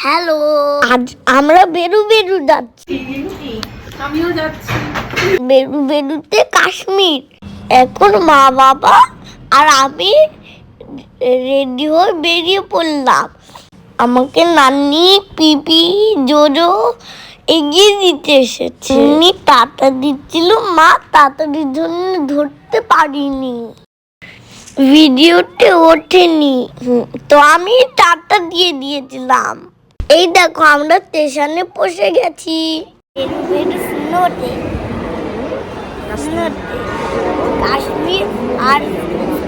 Hello, আজ আমরা বেরু যাচ্ছি। আমিও যাচ্ছি বেরুতে কাশ্মীর। এখন মা বাবা আর আমি রেডি হয়ে বেরিয়ে পড়লাম। আমাকে নানি, পিপি, জোজো এগিয়ে দিতে এসেছে। উনি টাটা দিচ্ছিল, মা তাড়াতাড়ির জন্য ধরতে পারিনি, ভিডিওতে ওঠেনি, তো আমি টাটা দিয়ে দিয়েছিলাম। এই দেখো আমরা স্টেশনে পৌঁছে গেছি।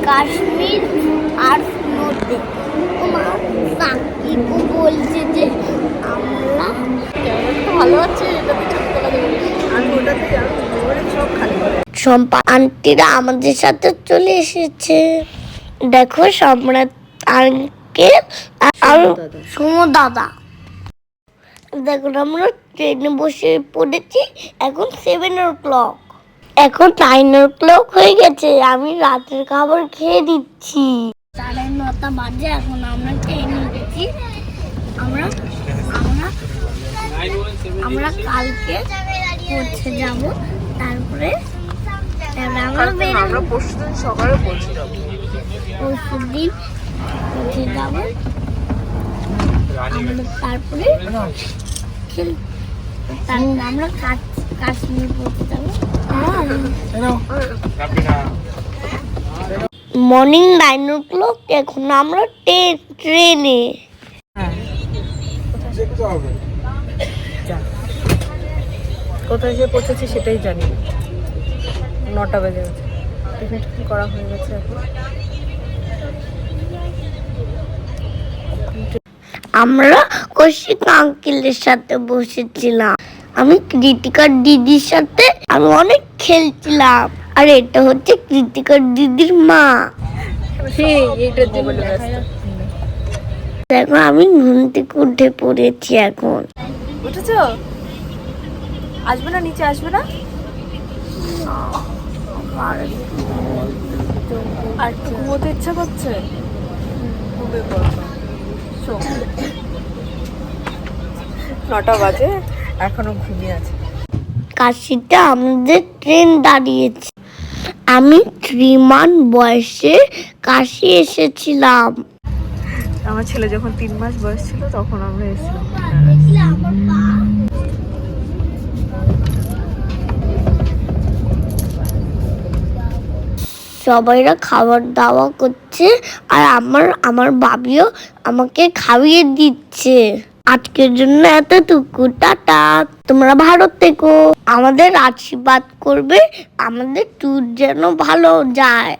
কাশ্মীর আর স্নোতে। সাকিবও বলছে যে আমরা ভালো আছে, এটাতে ছবি তোলা যাবে আর ওটাতে সব খালি। সম্পা আন্টিরা আমাদের সাথে চলে এসেছে। দেখো সম্রাট আঙ্কেল আর সুমো দাদা। দেখুন আমরা ট্রেনে বসে পড়েছি। এখন 7 o'clock, এখন 9 o'clock হয়ে গেছে। আমি রাতের খাবার খেয়ে দিচ্ছি। 9:30 বাজে। এখন আমরা ট্রেনে উঠেছি। আমরা কালকে পৌঁছে যাব। তারপরে আমরা পরশুদিন সকালে পৌঁছে যাবো। পরশুদিন পৌঁছে যাব। তারপরে আমরা কাশ্মীর পৌঁছে যাবো। Morning 9 o'clock। এখন আমরা ট্রেনে। কোথায় এসে পৌঁছেছি সেটাই জানি। 9টা বেজে গেছে। টিফিন করা হয়ে গেছে। এখন আমরা কৌশিক আঙ্কেলের সাথে বসেছিলাম। আমি কৃতিকার দিদির সাথে আমি অনেক খেলছিলাম। আর এটা হচ্ছে কৃতিকার দিদির মা। দেখো আমি ঘুম থেকে উঠে পড়েছি। এখন উঠেছো? আসবে না, নিচে আসবে না? আর ঘুমোতে ইচ্ছা করছে? 9টা বাজে, এখনো ঘুমিয়ে আছে। কাশিতে আমাদের ট্রেন দাঁড়িয়েছে। আমি 3 month বয়সে কাশি এসেছিলাম। আমার ছেলে যখন 3 মাস বয়স ছিল তখন আমরা এসেছিলাম। সবাইরা খাবার দাওয়া করছে আর আমার বাবিও আমাকে খাইয়ে দিচ্ছে। আজকের জন্য এতটুকু, টাটা। তোমরা ভালো থেকো, আমাদের আশীর্বাদ করবে, আমাদের ট্যুর যেন ভালো যায়।